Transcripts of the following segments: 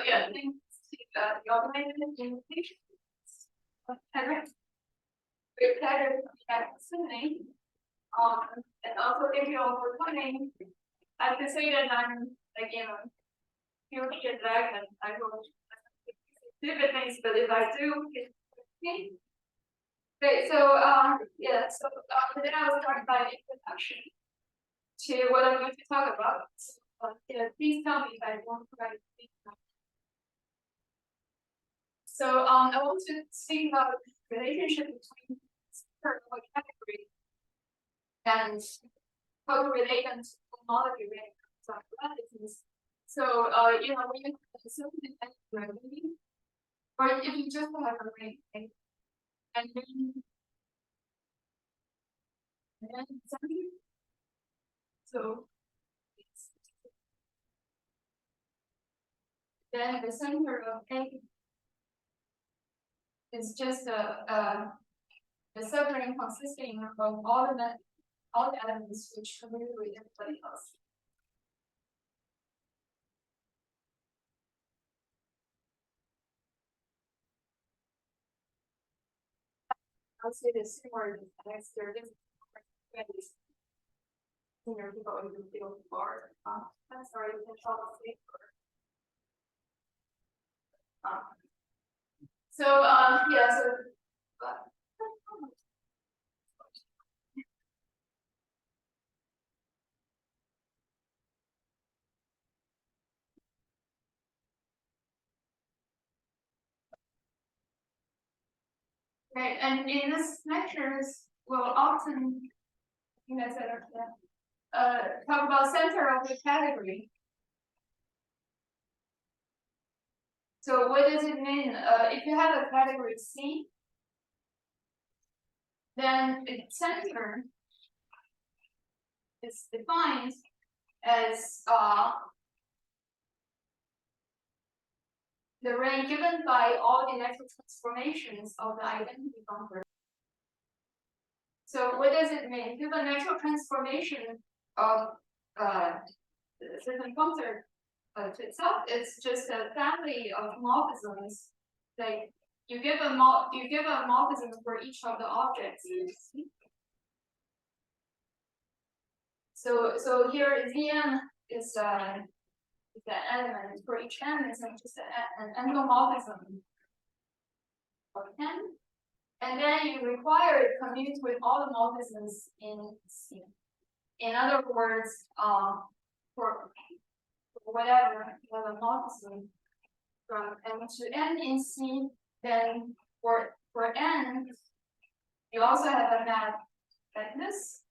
yeah, thanks to the automated implementation. With pleasure listening. And also thank you all for coming. I have to say that I'm like huge jet lag and I don't do the things, but if I do, it's okay. Okay, so yeah, so today I'll start by introduction to what I'm going to talk about. Yeah, please tell me if I don't provide feedback. So I want to speak about the relationship between a category and how to relate them to cohomology varieties. So when you have a certain category, or if you just have a ring, and then something, so then the center of A is just the subring consisting of all the elements which commute with everybody else. I'll say this similar next year. This is senior people in the field for I'm sorry, you can tell the state so yeah, so right, and in this lectures we'll often talk about center of the category. So what does it mean? If you have a category C, then its center is defined as the range given by all the natural transformations of the identity buffer. So what does it mean? Give a natural transformation of a certain function to itself. It's just a family of morphisms. Like you give a morphism for each of the objects you see. So here Zn is the element for each n is just an endomorphism of n. And then you require it commute with all the morphisms in C. In other words, for whatever you have a morphism from M to N in C, then for N, you also have a map like this.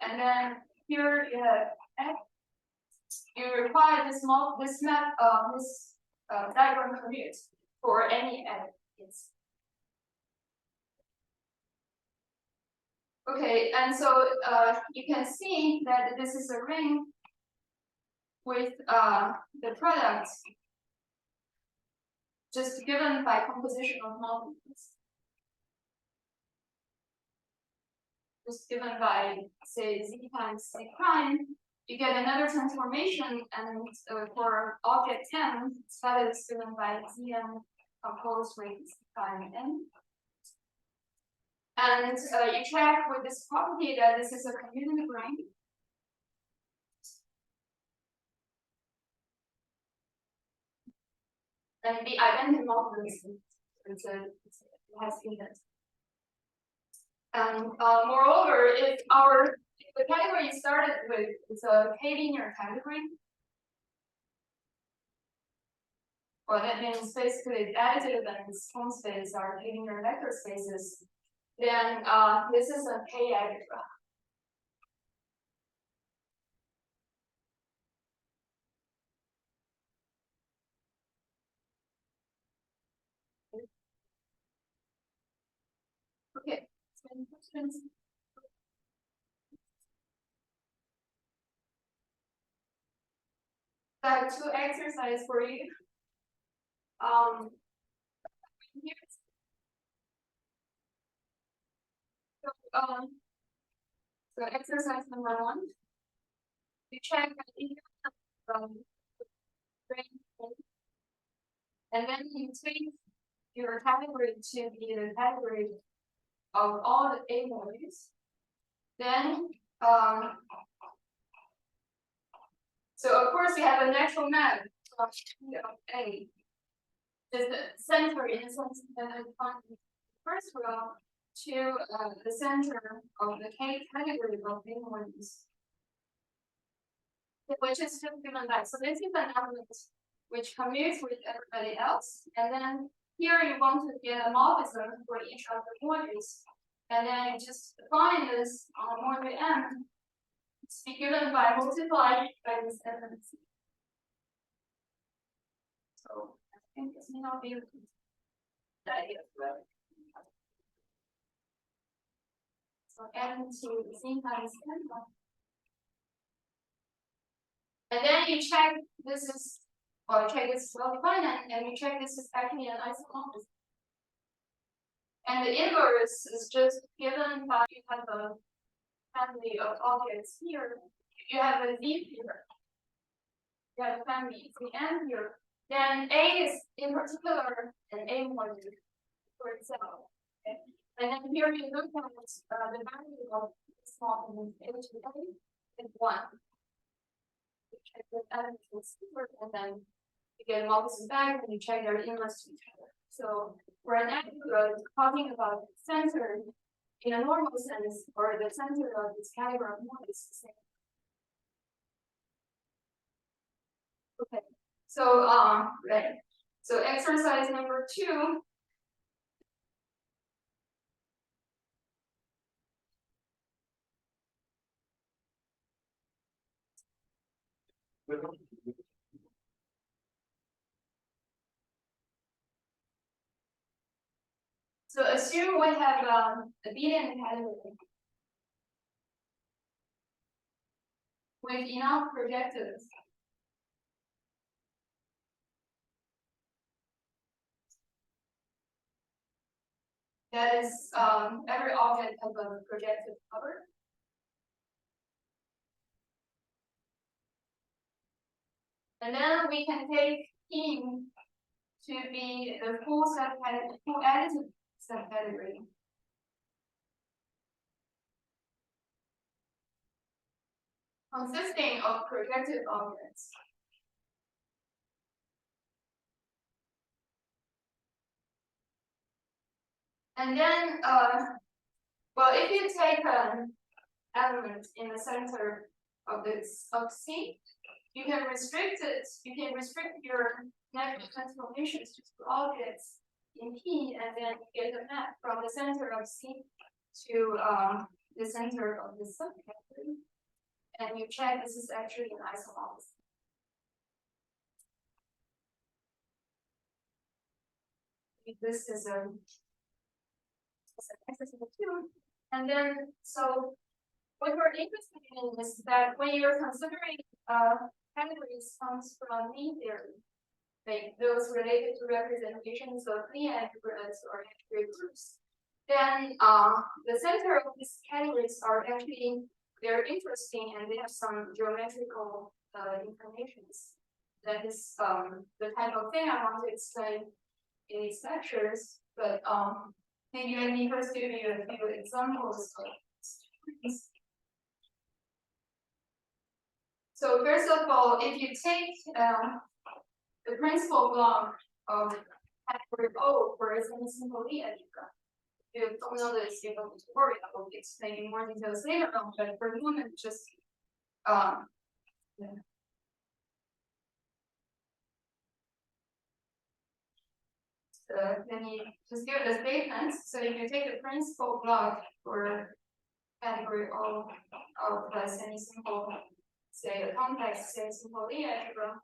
And then here you have X. You require this diagram commute for any X. Okay, and so you can see that this is a ring with the product just given by composition of multiples. Just given by, say, Z times C prime, you get another transformation, and for object M, that is given by Zn composed with C prime N. And you check with this property that this is a commutative ring. And the identity morphism it has unit. And moreover, if the category started with is a k-linear category, well, that means basically additive and its home space are k-linear vector spaces. Then this is a K algebra. Okay, any questions? I have two exercises for you. So exercise number 1. You check if you have and then you take your category to be the category of all the A values, then so of course you have a natural map of A. Is the center in the sense that the first row to the center of the K category of A values, which is just given by. So this is an element which commutes with everybody else, and then here you want to get a morphism for each of the modules, and then you just define this on module M. It's be given by multiplied by this element. So I think this may not be the idea, but so M to the same times M. And then you check this is, or check this is well defined, and you check this is actually an isomorphism. And the inverse is just given by you have a family of objects here. You have a Z here. You have a family Z M here. Then A is in particular an A module for itself. Okay? And then here you look at the value of this module A to A is 1. You check the elements in super, and then you get multiples back, and you check their inverse to each other. So for an aggregate, talking about the center in a normal sense, or the center of this category of modules is the same. Okay. So right. So exercise number 2. So assume we have a Boolean category with enough projectives. That is, every object has a projective cover. And then we can take P to be the full additive subcategory. Consisting of projective objects. And then, well, if you take an element in the center of this of C, you can restrict it. You can restrict your negative transformations to objects in P, and then you get a map from the center of C to the center of the subcategory, and you check this is actually an isomorphism. This is a exercise 2, and then so what we're interested in is that when you're considering categories comes from mean theory, like those related to representations of Lie aggregates or attribute groups, then the center of these categories are actually very interesting, and they have some geometrical informations. That is the type of thing I want to explain in these lectures, but maybe let me first give you a few examples of these. So first of all, if you take the principal block of category O for a semi-simple Lie algebra, you don't know this, you don't need to worry. I will be explaining more details later on, but for the moment, just let me just give the statements. So if you take the principal block for category O of a semi-simple, say a complex semi-simple Lie algebra,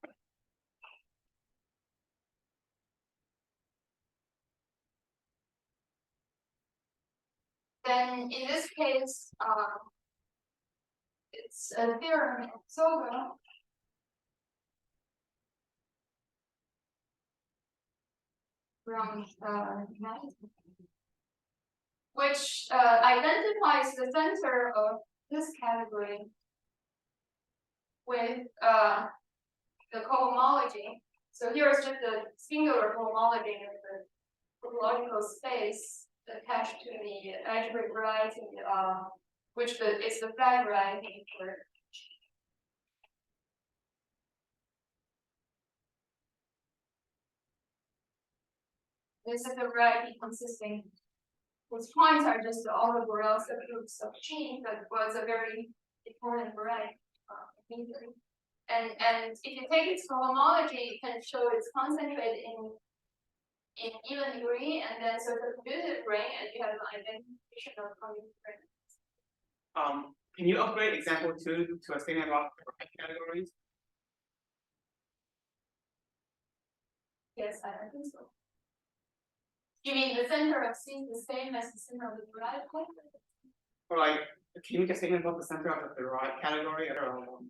then in this case, it's a theorem in Soergel. From Mathas, which identifies the center of this category with the cohomology. So here is just a singular homology of the topological space attached to the algebraic variety, which is the flag variety for. This is a variety consisting, whose points are just all the Borel subgroups of G, but was a very important variety. And if you take its cohomology, you can show it's concentrated in even degree, and then so for commutative ring, and you have an identification of commutative ring. Can you upgrade example 2 to a statement about categories? Yes, I think so. You mean the center of C is the same as the center of the derived category? Or like, can you make a statement about the center of the derived category, or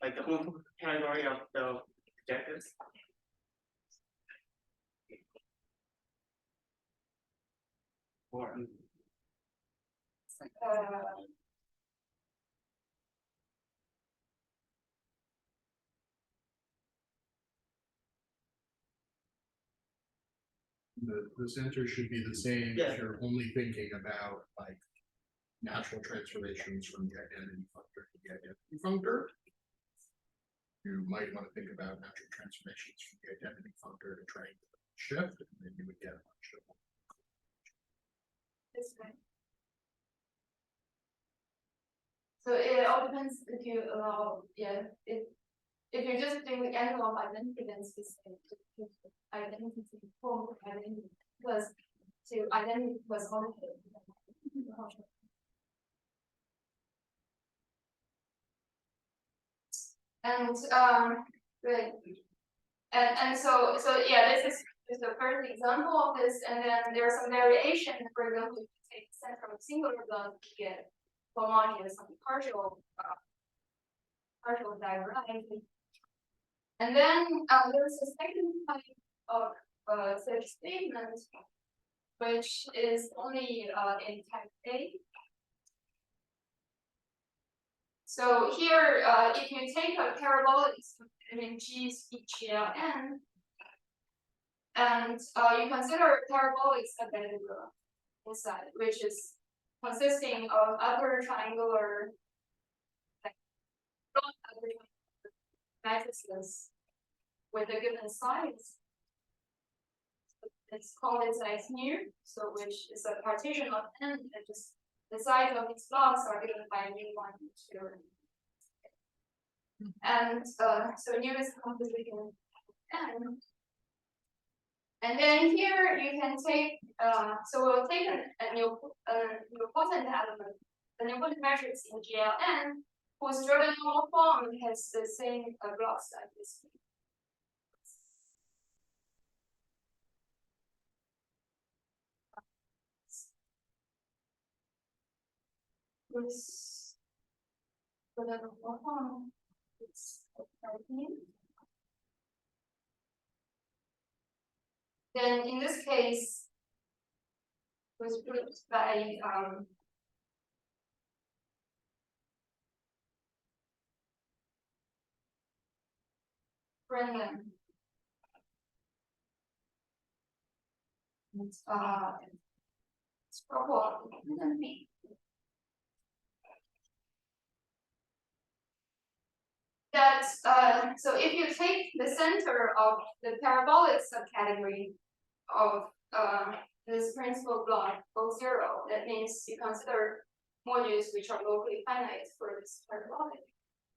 like the whole category of the projectives? Or the center should be the same Yeah. if you're only thinking about like natural transformations from the identity functor to the identity functor. You might want to think about natural transformations from the identity functor to triangular shift, and then you would get a bunch of. This way. So it all depends if you allow, if you're just doing the angle of identity, then it's the same. Identity form identity plus to identity plus all. And right. And so yeah, this is just the first example of this, and then there's some variation. For example, if you take the center of a singular block, you get homogeneous some partial diagonality. And then there's a second type of such statement, which is only in type A. So here, if you take a parabolic, I mean G is EGLN, and you consider parabolic subintegral inside, which is consisting of upper triangular matrices with a given size. It's called its size nu, so which is a partition of n, and just the size of its blocks are given by mu1, mu2. And so nu is composition of n. And then here you can take, so we'll take a nilpotent element, the nilpotent matrix in GLN, whose Jordan normal form has the same block size. This Jordan normal form is 13. Then in this case, was proved by Brennan. That so if you take the center of the parabolic subcategory of this principal block O0, that means you consider modules which are locally finite for this parabolic,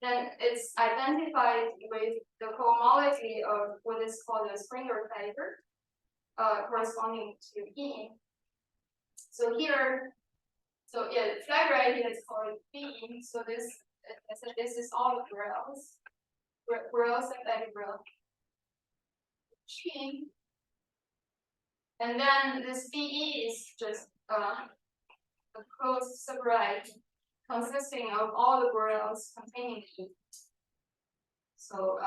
then it's identified with the cohomology of what is called a Springer fiber, corresponding to E. So here, so yeah, the flag variety is called B. So this is all the Borels. Borels and Borel G. And then this BE is just a closed subvariety consisting of all the Borels containing E. So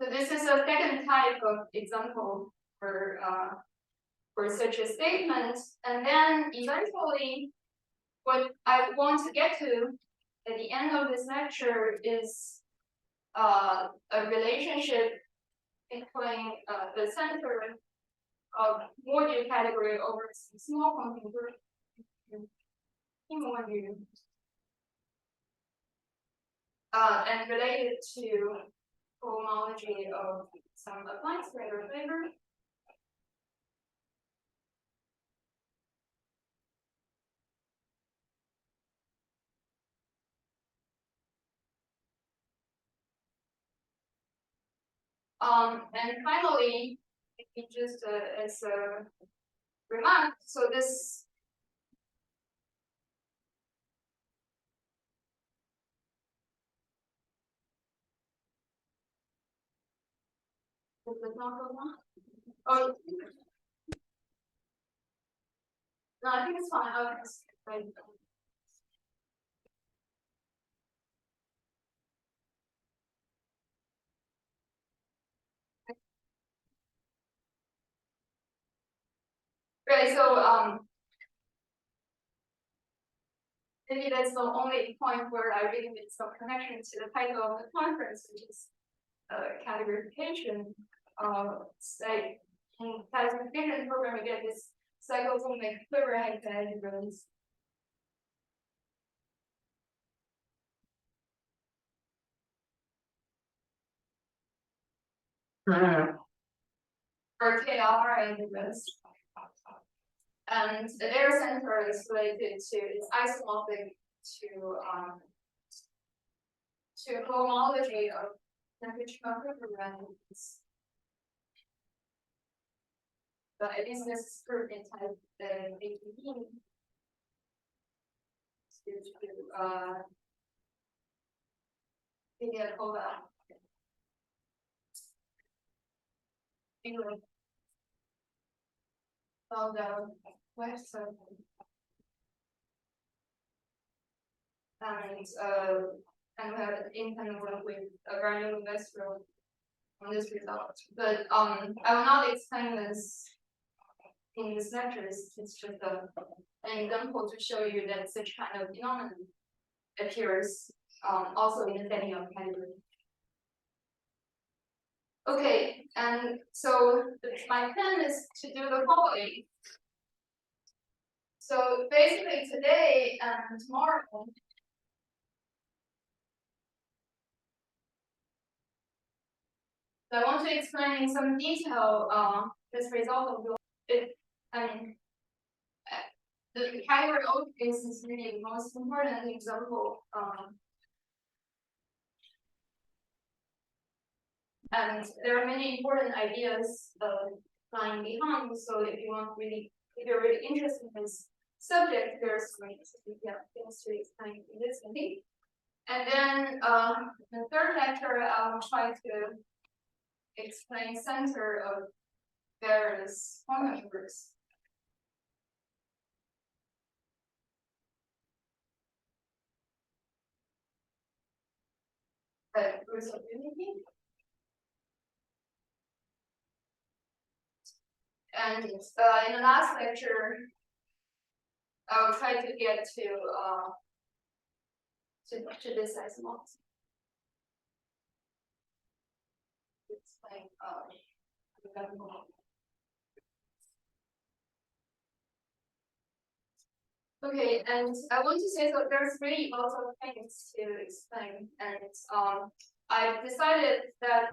so this is a second type of example for such a statement, and then eventually what I want to get to at the end of this lecture is a relationship between the center of module category over some small computer in module and related to cohomology of some Affine Springer fiber. And finally, it just as a remark, so this does it not go on? Oh, no, I think it's fine. I'll just wait. Right, so maybe that's the only point where I really made some connection to the title of the conference, which is categorification. Say in categorification program, we get this cyclotomic fiber hexagonals. Or KR and the rest. And their center is related to, it's isomorphic to cohomology of temperature varieties. But at least this is proved in type ATE. Anyway, so the west circle. And we have an independent work with a granular vessel on this result. But I will not explain this in this lecture. It's just an example to show you that such kind of phenomenon appears also in the setting of category. Okay, and so my plan is to do the following. So basically today and tomorrow, I want to explain in some detail this result of the the category of case is really the most important example. And there are many important ideas lying behind. So if you're really interested in this subject, there's things to explain in this meeting. And then the third lecture, I'll try to explain center of various quantum groups. Groups of unity. And in the last lecture, I will try to get to this isomorphism. Explain okay, and I want to say that there's really lots of things to explain, and I've decided that.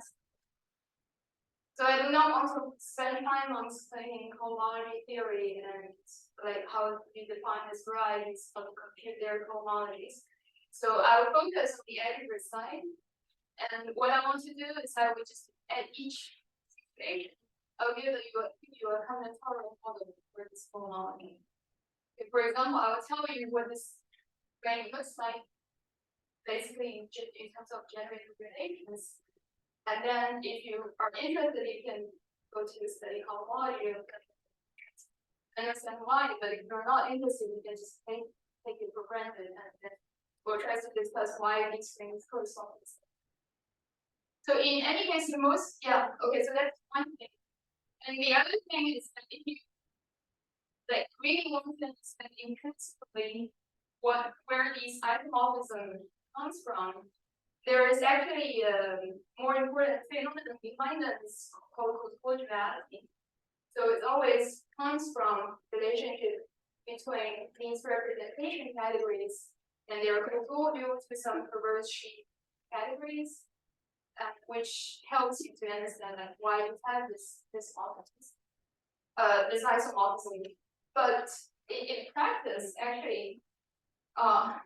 So I do not want to spend time on explaining cohomology theory and like how you define these varieties of compute their cohomologies. So I will focus on the algebra side. And what I want to do is I will just at each equation, I'll give you a combinatorial model for this cohomology. For example, I will tell you what this range looks like, basically in terms of generated relations. And then if you are interested, you can go to study cohomology and understand why. But if you're not interested, you can just take it for granted, and then we'll try to discuss why these things correspond. So in any case, so that's one thing. And the other thing is that if you really want to understand intrinsically where these isomorphism comes from, there is actually a more important phenomenon behind this called cohomology. So it always comes from relationship between these representation categories and their contribute to some perverse sheet categories, which helps you to understand that why you have this morphism, this isomorphism. But in practice, actually,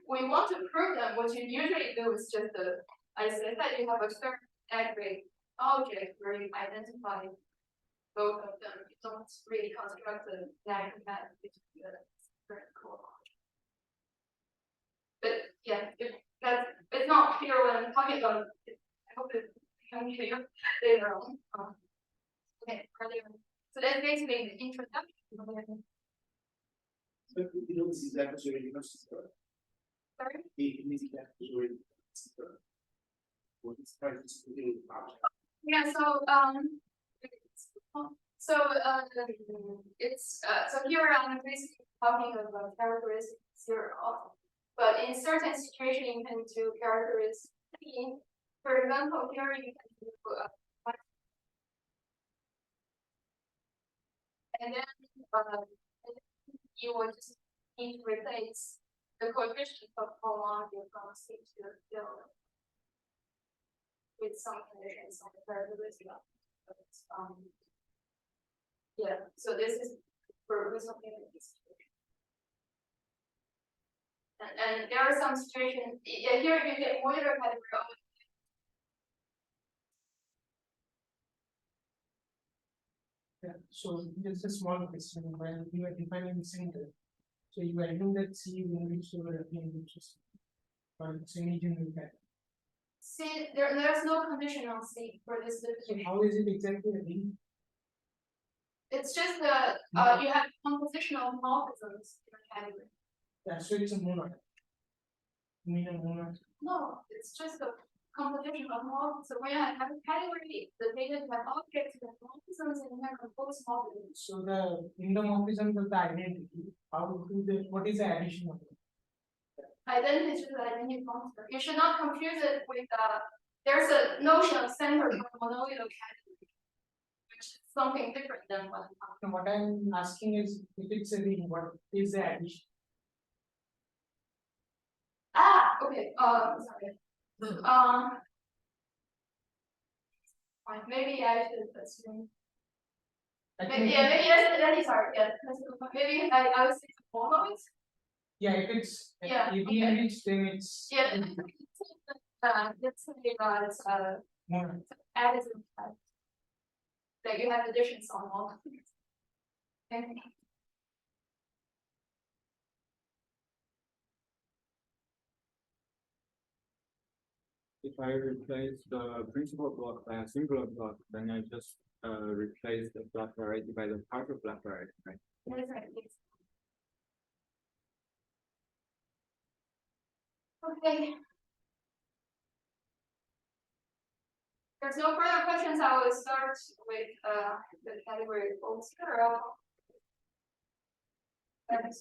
we want to prove them. What you usually do is just I said that you have a certain aggregate object where you identify both of them. You don't really construct a diagonal map between the different cohomology. But yeah, it's not clear when I'm talking about it. I hope it becomes clear later on. Okay, so that's basically the introduction. So you don't see that as already Sorry? Yeah, so here I'm basically talking about characteristic 0, but in certain situations you can do characteristic. For example, here you can do and then you will just need to replace the coefficient of homology from C to 0 with some conditions on the characteristic. Yeah, so this is for something like this. And there are some situations, yeah, here you get Euler category. Yeah, so just a small question when you are defining the center. So you are assume that C will reach over or it's any general pattern. See, there's no condition on C for this So definition. how is it exactly a ring? It's just that you have compositional morphisms in a category. Yeah, so it's a monad. You mean a monad? No, it's just a composition of morphisms. So when you have a category, the data you have objects with morphisms and you have composed morphisms. So in the morphisms of the identity, what is the addition of it? Identity is the identity concept. You should not confuse it with there's a notion of center for a monoidal category, which is something different than what I'm talking What I'm asking is if it's a ring, what is the addition? Okay. Sorry. Maybe I should assume. Maybe that is hard. Yeah. Maybe I would say monoids. Yeah, if it's okay. then it's Let's say it's monad. additive type. That you have additions on all. Okay. If I replace the principal block by a singular block, then I just replace the block variety by the partial block variety, right? That's right. Okay. There's no further questions. I will start with the category of 0. And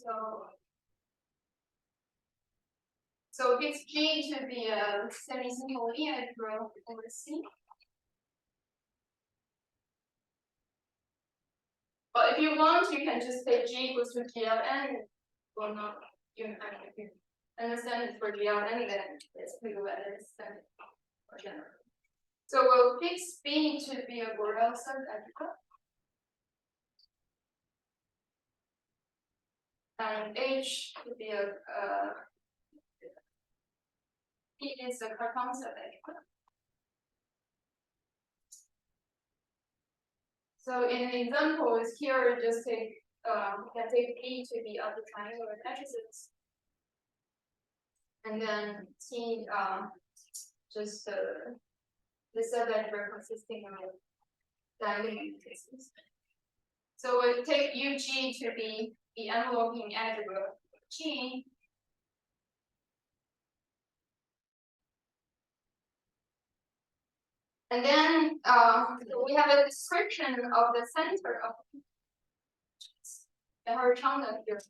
so it gets G to be a semi-single integral over C. But if you want, you can just say G equals to GLN. Well, not you understand it for GLN, then it's pretty well understand it for general. So we'll fix B to be a Borel subintegral. And H to be a P is a Cartan subintegral. So in the examples here, just take we can take P to be of the triangular matrices, and then T just the subintegral consisting of diagonal matrices. So we'll take UG to be the enveloping integral of G. And then we have a description of the center of the horizontal here.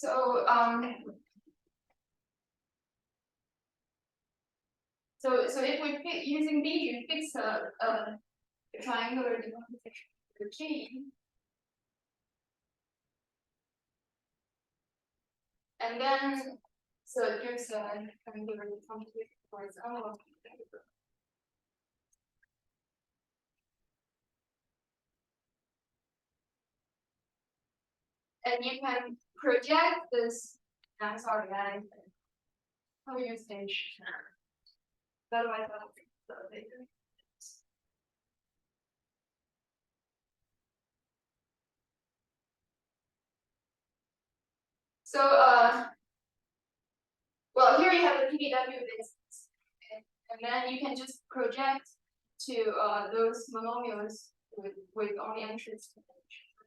So so if we pick using B, you fix a triangular decomposition for G. And then, so it gives a triangular decomposition for its own. And you can project this. I'm sorry, how you stage. Otherwise, I'll fix the later. So, well, here you have the PDW basis, and then you can just project to those monomials with only entries.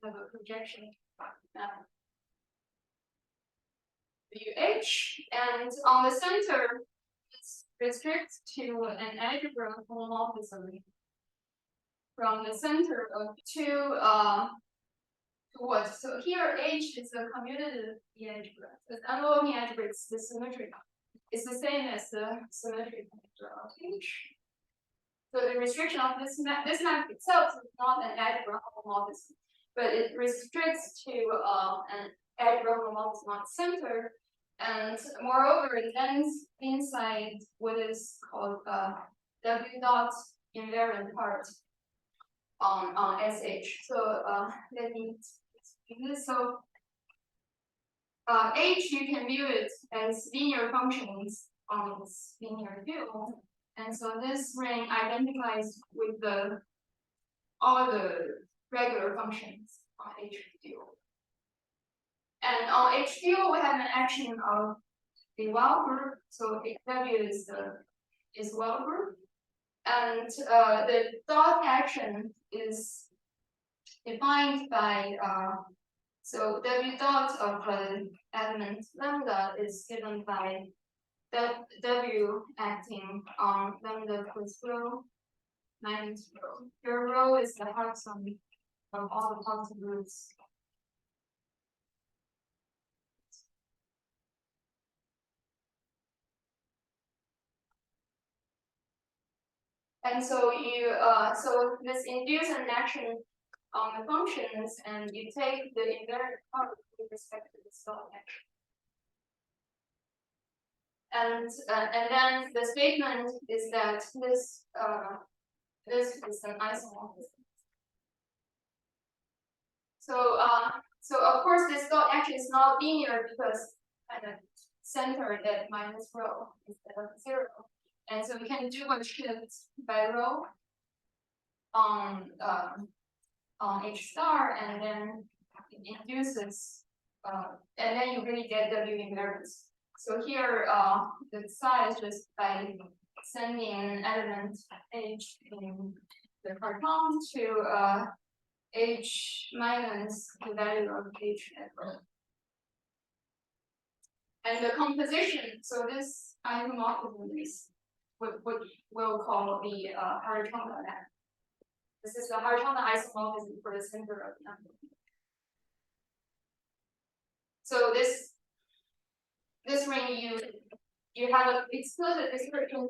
Have a projection UH, and on the center, it's restricts to an algebra homomorphism from the center of to what? So here H is the commutative algebra. The analogous algebra is the symmetric. It's the same as the symmetric algebra of H. So the restriction of this map itself is not an algebra homomorphism, but it restricts to an algebra homomorphism on center, and moreover, it ends inside what is called W dot invariant part on SH. So let me explain this. So H, you can view it as linear functions on its linear field. And so this ring identifies with all the regular functions on H field. And on H field, we have an action of the while group. So W is while group. And the dot action is defined by so W dot of the element lambda is given by W acting on lambda plus rho minus rho. Your rho is the half sum of all the positive roots. And so you so this induce an action on the functions, and you take the invariant part with respect to the dot action. And then the statement is that this is an isomorphism. So of course this dot action is not linear because at the center at minus rho instead of 0. And so we can do a shift by rho on H star, and then it induces and then you really get W invariance. So here the size just by sending an element H in the carton to H minus the value of H at rho. And the composition, so this isomorphism is what we'll call the Harshanda map. This is the Harshanda isomorphism for the center of the number. So this ring you have an explicit description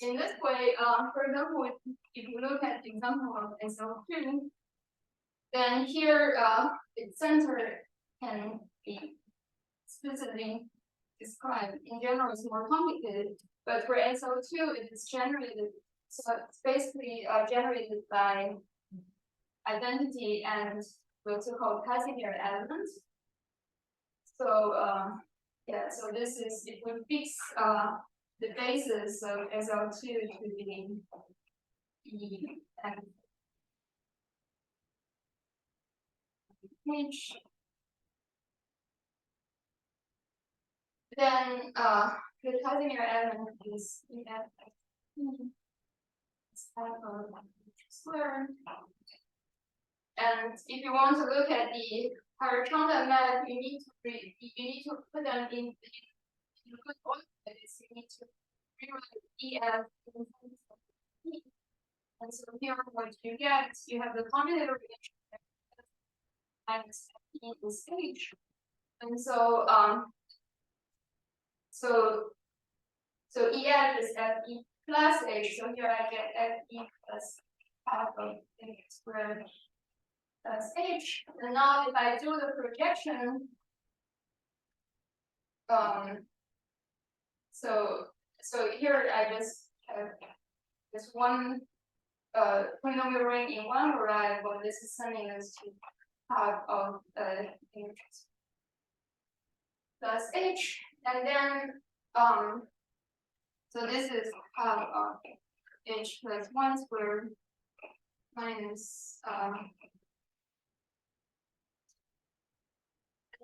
in this way. For example, if you look at the example of SL2, then here its center can be explicitly described. In general, it's more complicated, but for SL2, it is generated. So it's basically generated by identity and the so-called Casimir element. So yeah, so this is if we fix the basis of SL2 to be E and H, then the Casimir element is EF squared. And if you want to look at the Harshanda map, you need to put them in good order. You need to rewrite EF in terms of E. And so here what you get, you have the commutator reaction minus E is H. And so so EF is FE plus H, so here I get FE plus half of H squared plus H. And now if I do the projection, so here I just have this one polynomial ring in one variable. This is sending us to half of H plus H, and then so this is half of H plus 1 squared minus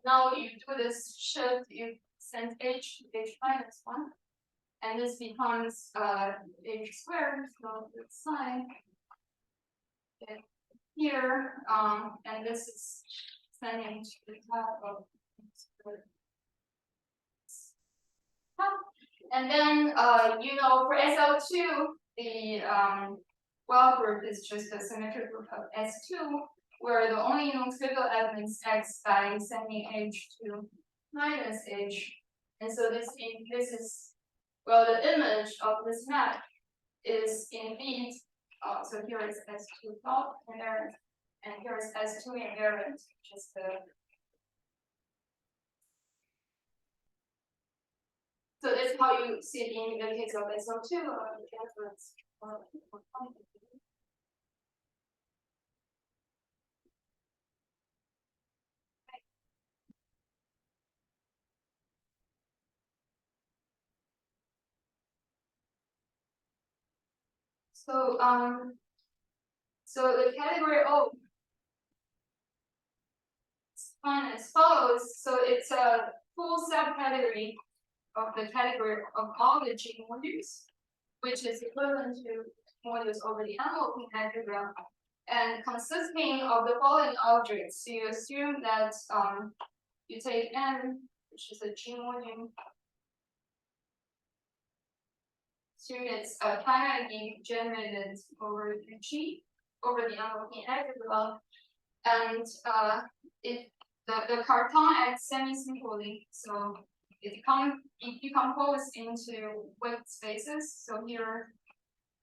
now you do this shift, you send H to H minus 1, and this becomes H squared, so the sign here, and this is sending to the top of H squared. And then you know, for SL2, the well group is just a symmetric group of S2, where the only non-trivial elements X by sending H to minus H. And so this is, well, the image of this map is indeed, so here is S2 dot invariant, and here is S2 invariant, which is the so that's how you see it in the case of SO2 or the difference. So the category O is defined as follows. So it's a full subcategory of the category of all the G modules, which is equivalent to modules over the envelope integral, and consisting of the following objects. So you assume that you take N, which is a G module. Assume it's finitely generated over the G, over the envelope integral, and if the carton acts semi-simply, so it decomposes into weight spaces. So here,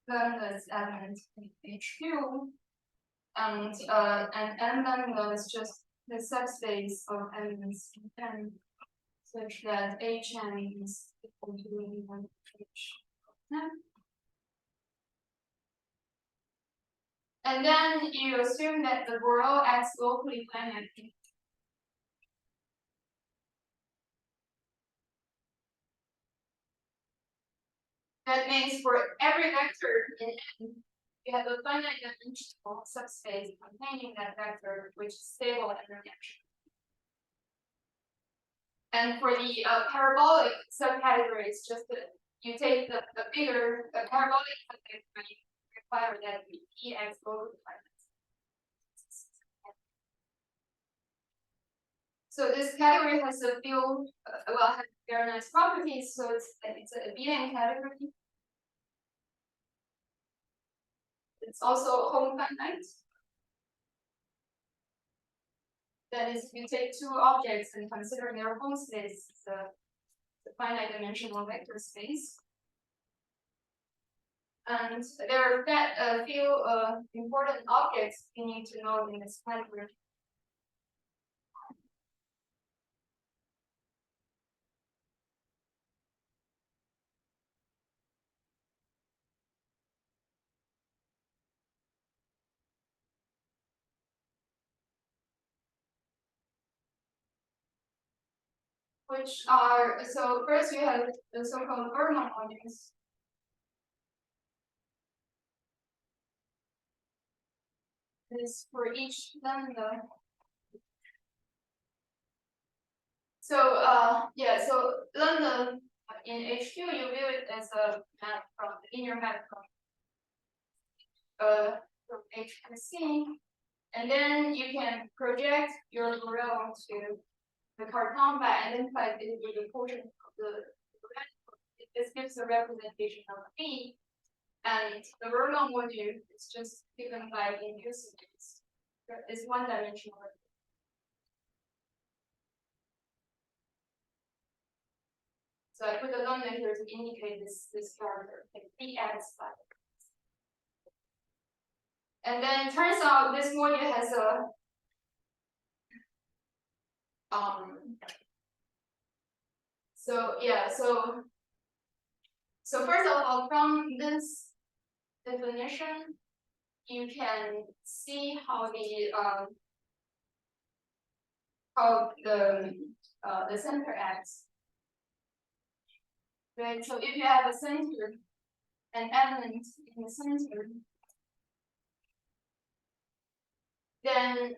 lambda is element HQ, and n lambda is just the subspace of elements n, such that Hn is equal to Hn. And then you assume that the world acts locally finitely. That means for every vector in N, you have a finite dimensional subspace containing that vector, which is stable in reaction. And for the parabolic subcategory, it's just that you take the bigger parabolic subcategory, require that the EX both finite. So this category has a few, has very nice properties. So it's a Abelian category. It's also home finite. That is, you take two objects and consider their home space, the finite dimensional vector space. And there are a few important objects you need to know in this category. Which are, so first you have the so-called Bernoulli modules. This for each lambda. So yeah, so lambda in HQ you view it as a map from the linear map from H to C, and then you can project your Borel onto the carton by identifying the portion of the this gives a representation of B, and the Borel module is just given by inducing. It's one dimensional. So I put the lambda here to indicate this character, like bx by. And then it turns out this module has a so yeah, so first of all, from this definition, you can see how the center acts. Right, so if you have a center, an element in the center, then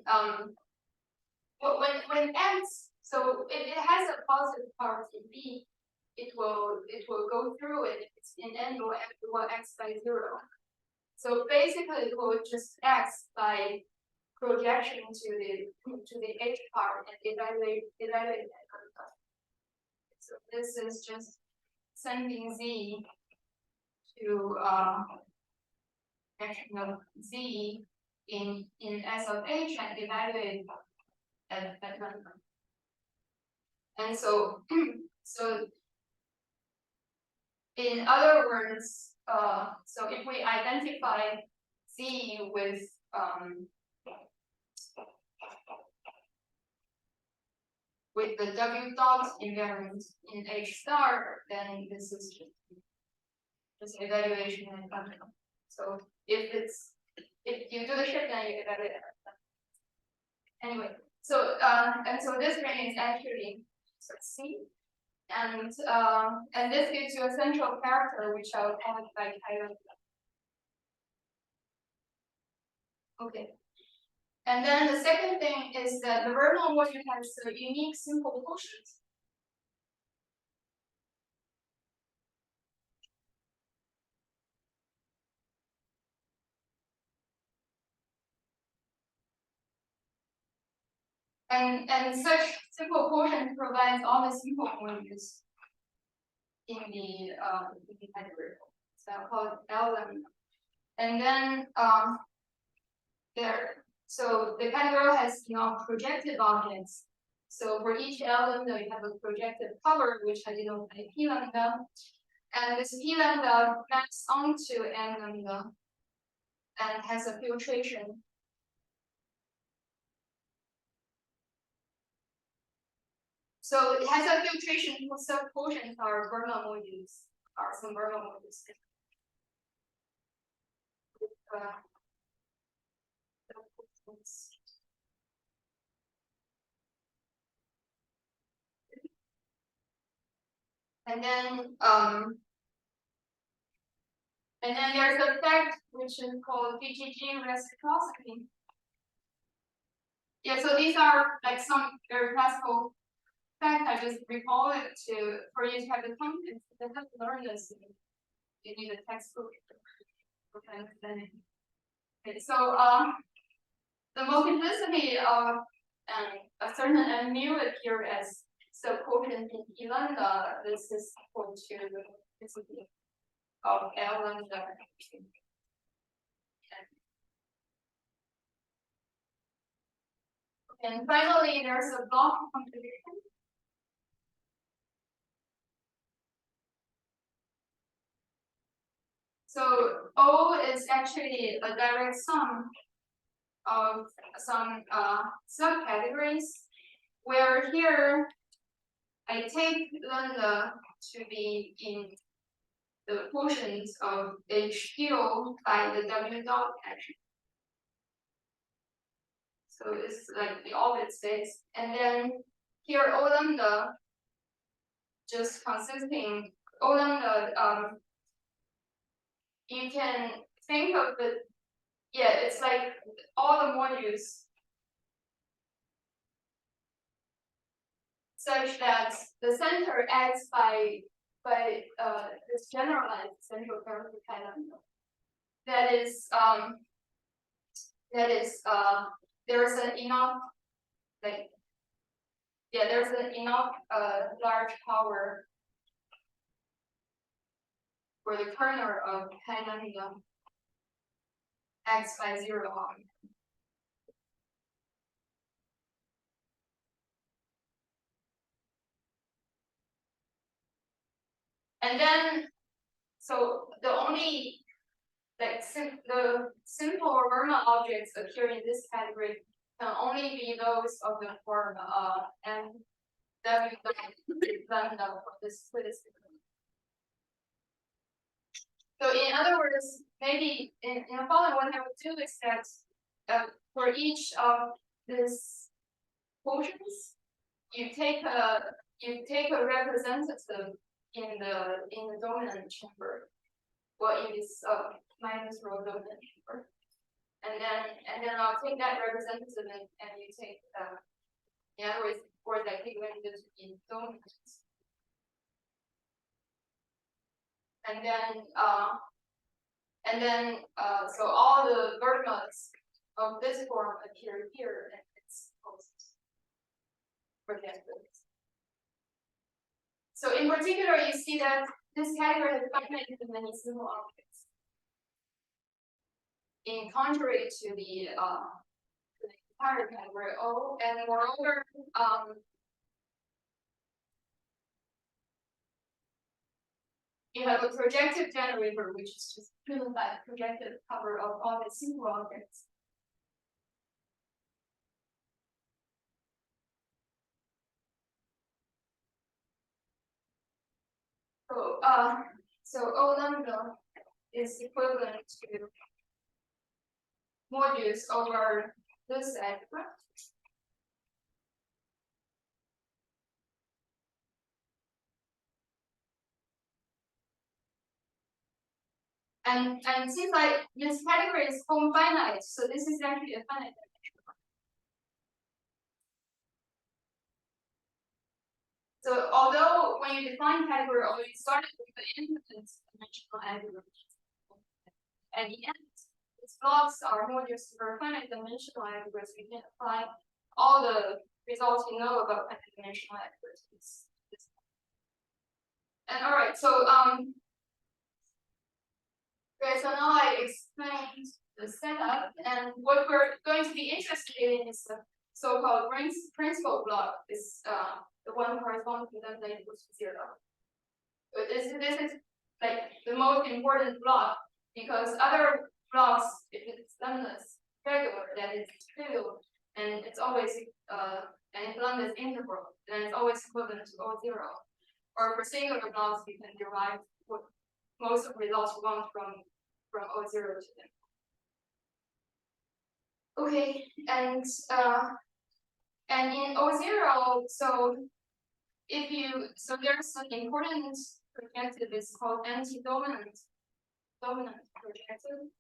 when x, so it has a positive power in b, it will go through it. It's in n will x by 0. So basically it will just x by projection to the h part and evaluate that. So this is just sending z to action of z in S of h and evaluate at random. And so so in other words, so if we identify z with the w dot invariant in h star, then this is just evaluation and random. So if you do the shift, then you evaluate it. Anyway, so and so this ring is actually C, and this gives you a central character which I will call it by title. Okay. And then the second thing is that the verbal module has a unique simple quotient. And such simple quotient provides all the simple modules in the categorical. So I'll call it L lambda. And then so the categorical has projective objects. So for each L lambda, you have a projective cover, which I denote by P lambda. And this P lambda maps onto N lambda and has a filtration. So it has a filtration whose subquotients are Bernoulli modules, are some Bernoulli modules. And then there's a fact which is called VGG reciprocity. Yeah, so these are like some very classical facts. I just recall it for you to have the context. You have to learn this. You need a textbook for understanding. Okay, so the multiplicity of a certain m mu appear as subquotient in E lambda. This is equal to the multiplicity of L lambda. And finally, there's a block contribution. So O is actually a direct sum of some subcategories, where here I take lambda to be in the quotient of HQ by the W dot action. So it's like the orbit space. And then here O lambda just consisting O lambda, you can think of it, yeah, it's like all the modules such that the center acts by this generalized central character kind of. There's an enough there's an enough large power for the kernel of pi lambda x by 0 on. And then, so the only the simple Verma objects appear in this category can only be those of the form and W lambda for this. So in other words, maybe in the following, what I would do is that for each of these quotients, you take a representative in the dominant chamber, or in this minus rho dominant chamber, and then I'll take that representative and you take in other words, I take ranges in dominants, and then so all the vermas of this form appear here and its posts for example. So in particular, you see that this category has finite many simple objects, in contrary to the entire category O, and moreover, you have a projective generator, which is just driven by the projective cover of all the simple objects. So O lambda is equivalent to modules over this algebra. And it seems like this category is finite, so this is actually a finite dimension. So although when you define category, although you started with the infinite dimensional algebra, at the end, these blocks are modules over finite dimensional algebras. We can apply all the results we know about finite dimensional algebras. And all right, so okay, so now I explained the setup, and what we're going to be interested in is the so-called principal block, is the one corresponding to lambda equals to 0. But this is like the most important block, because other blocks, if it's lambda regular, then it's trivial, and it's always and if lambda is integral, then it's always equivalent to O0. Or for singular blocks, we can derive what most of the results we want from O0 to them. Okay, and in O0, so there's an important projective, it's called anti-dominant projective.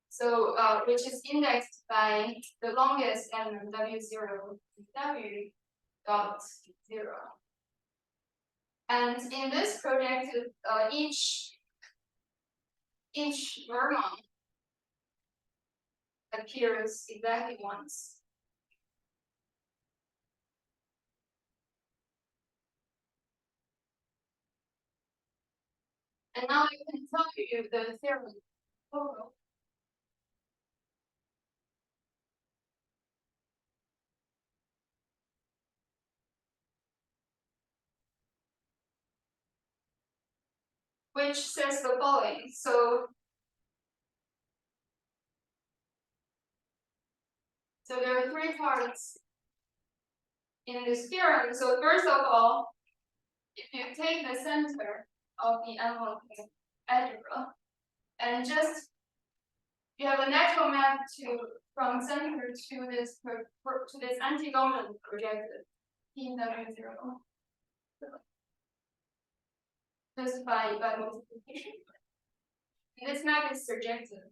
So which is indexed by the longest element W0 W dot 0. And in this projective, each verma appears exactly once. And now I can tell you the theorem. Which says the following. So there are three parts in this theorem. So first of all, if you take the center of the envelope algebra and just you have a natural map from center to this anti-dominant projective PW0. Just by multiplication. And this map is surjective.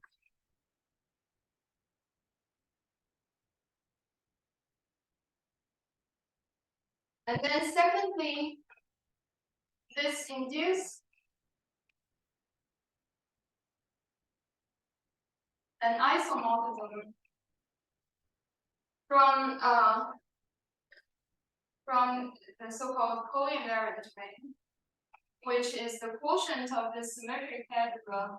And then secondly, this induce an isomorphism from the so-called co-invariant domain, which is the quotient of the symmetric algebra,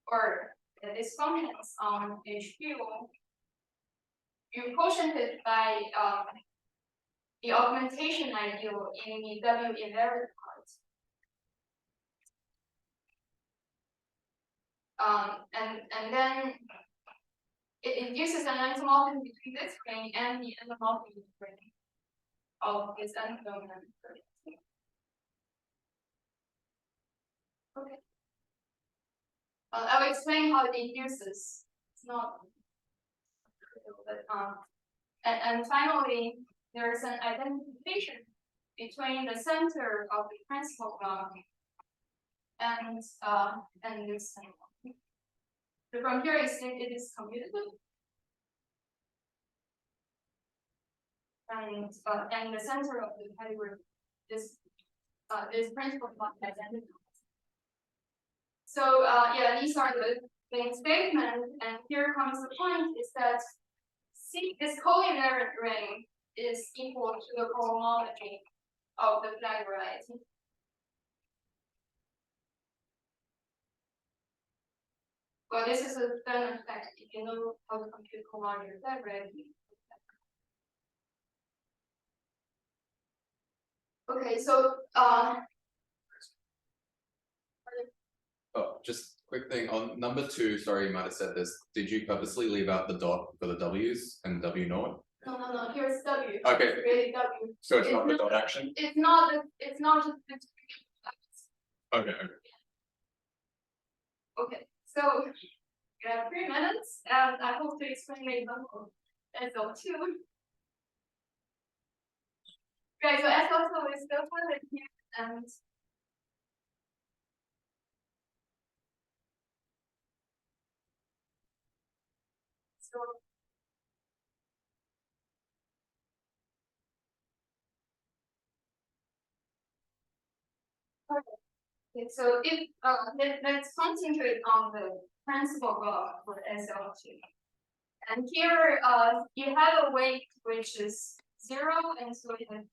or its functions on HQ. You quotient it by the augmentation ideal in the W invariant part. And then it induces an endomorphism between this ring and the endomorphism ring of this endodominant ring. Okay. I'll explain how it induces. It's not, but and finally, there is an identification between the center of the principal block and this endomorphism. So from here, it is commutative. And the center of the category is this principal block identity. So yeah, these are the main statements, and here comes the point: is that this co-invariant ring is equal to the cohomology of the flag variety. Well, this is a Furman effect if you know how to compute cohomology of flag variety. Okay, so Oh, just quick thing on number 2. Sorry, you might have said this. Did you purposely leave out the dot for the W's and W naught? no. Here's W. Okay. It's really W. So it's not the dot action? It's not. It's not just. Okay. Okay. So you have 3 minutes, and I hope to explain the example SL2. Okay, so SL2 is the one here, and so okay, so if let's concentrate on the principal block for SL2. And here you have a weight which is 0, and so you have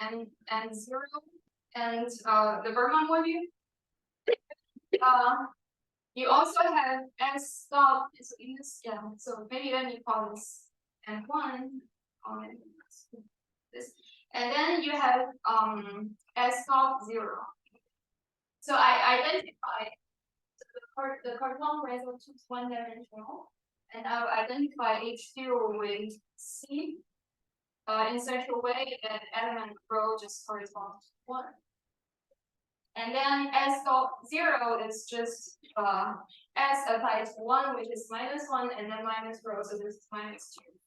and 0, and the Bergman module. You also have S stop, so in this, yeah, so maybe let me call this M1 on this, and then you have S stop 0. So I identify the Cartan result is 1-dimensional, and I'll identify H0 with C in such a way that element rho just corresponds to 1. And then S dot 0 is just S applies to 1, which is -1, and then minus rho, so this is -2.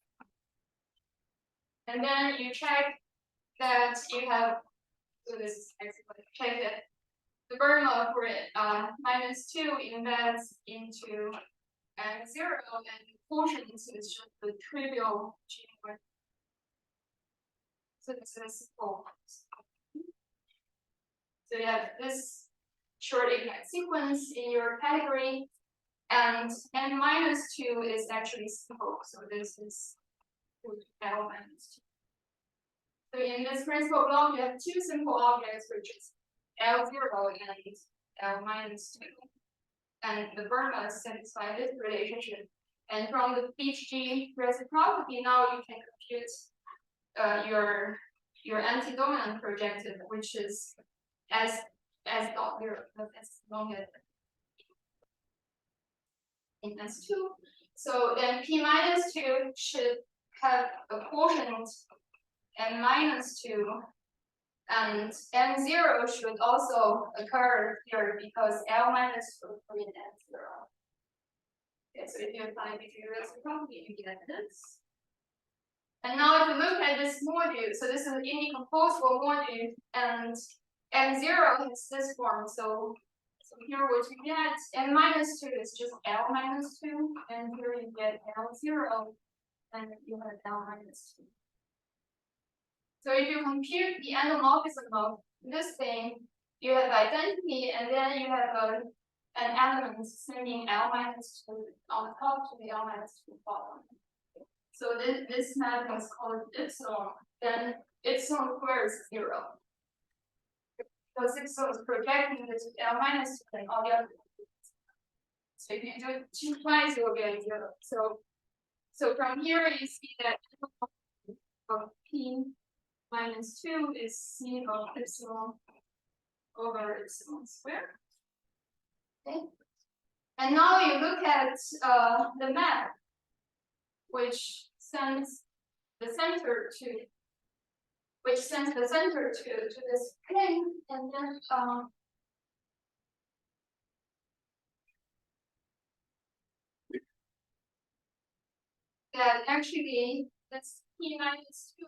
And then you check that you have, so this is check that the Bernoulli for it -2 embeds into M0, and the quotient is just the trivial geometrical. So this is simple. So you have this short ignite sequence in your category, and N-2 is actually simple. So this is L -2. So in this principal block, you have 2 simple objects, which is L0 and L-2. And the Bernoulli satisfy this relationship. And from the BHG reciprocity, now you can compute your anti-dominant projective, which is as dot 0, as long as in S2. So then P-2 should have a quotient M-2, and M0 should also occur here because L-2 will be in M0. Okay, so if you apply BHG reciprocity, you get this. And now if you look at this module, so this is an indecomposable module, and M0 has this form. So here what you get, N-2 is just L-2, and here you get L0, and you have L-2. So if you compute the endomorphism of this thing, you have identity, and then you have an element sending L-2 on top to the L-2 bottom. So this map is called epsilon, then epsilon squared is 0. Because epsilon is projecting this with L-2 and all the other. So if you do it 2 times, you will get 0. So from here you see that of P-2 is C of epsilon over epsilon squared. Okay. And now you look at the map, which sends the center to this plane, and then that actually that's P minus 2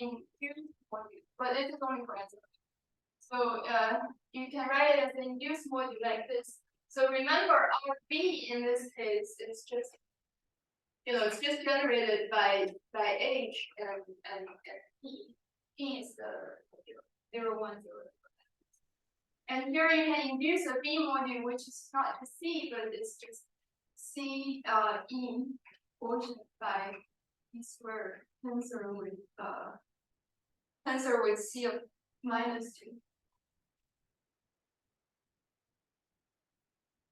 in induced module, but it is only for answer. So you can write it as an induced module like this. So remember, our B in this case is just, it's just generated by H and P. P is the 0, 1, 0. And here you can induce a B module, which is not a C, but it's just C E quotient by E squared tensor with C of minus 2.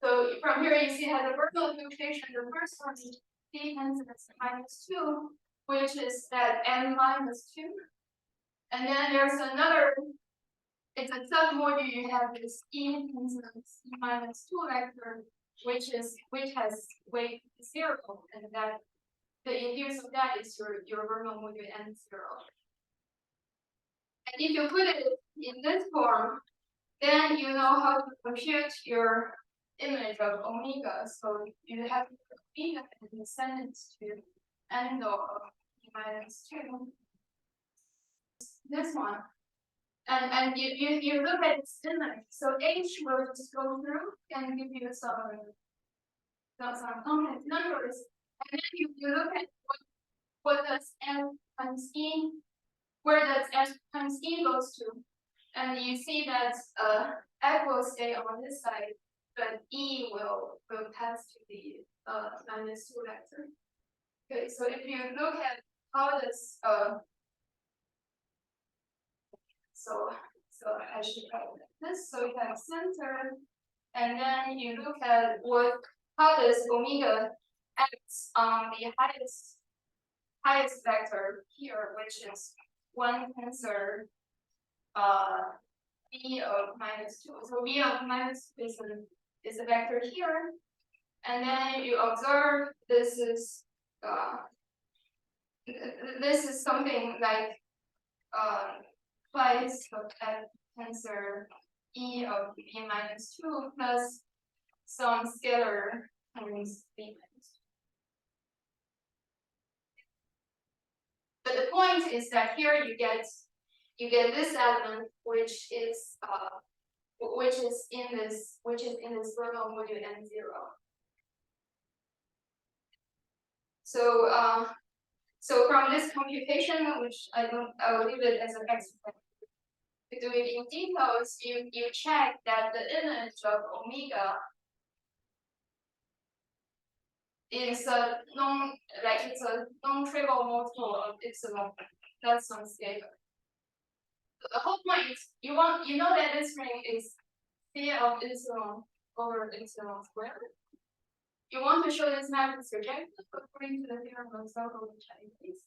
So from here you see how the verbal notation, the first one is D tensor minus 2, which is that n minus 2. And then there's another, it's a submodule, you have this E tensor C minus 2 vector, which has weight 0, and that the induce of that is your verbal module n0. And if you put it in this form, then you know how to compute your image of omega. So you have to put omega and send it to angle of E minus 2. This one. And you look at its image. So H will just go through and give you some complex numbers. And then you look at what does n times E, where does n times E goes to. And you see that F will stay on this side, but E will pass to the minus 2 vector. Okay, so if you look at how this so I should write this. So you have center, and then you look at how does omega acts on the highest vector here, which is 1 tensor B of minus 2. So B of minus 2 is a vector here. And then you observe this is something like twice of F tensor E of B minus 2 plus some scalar times B minus 2. But the point is that here you get this element which is in this verbal module n0. So from this computation, which I will leave it as an exercise. To do it in details, you check that the image of omega is a non-trivial multiple of epsilon. That's some scalar. The whole point is you know that this ring is C of epsilon over epsilon squared. You want to show this map is surjective according to the theorem of Soergel in Chinese,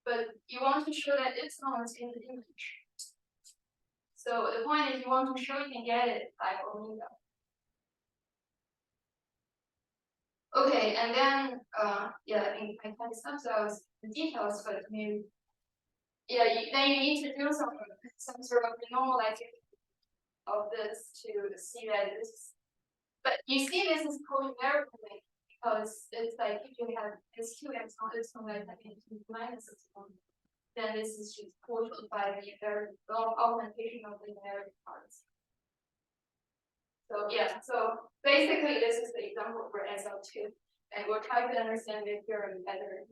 but you want to show that epsilon is in the image. So the point is you want to show you can get it by omega. Okay, and then in my kind of subcells the details, but then you need to do some sort of normalization of this to see that this. But you see this is cohomology because it's like if you have this 2x on this one like minus epsilon, then this is just quoted by the augmentation of the numeric parts. So basically this is the example for SL2, and we'll try to understand the theorem better.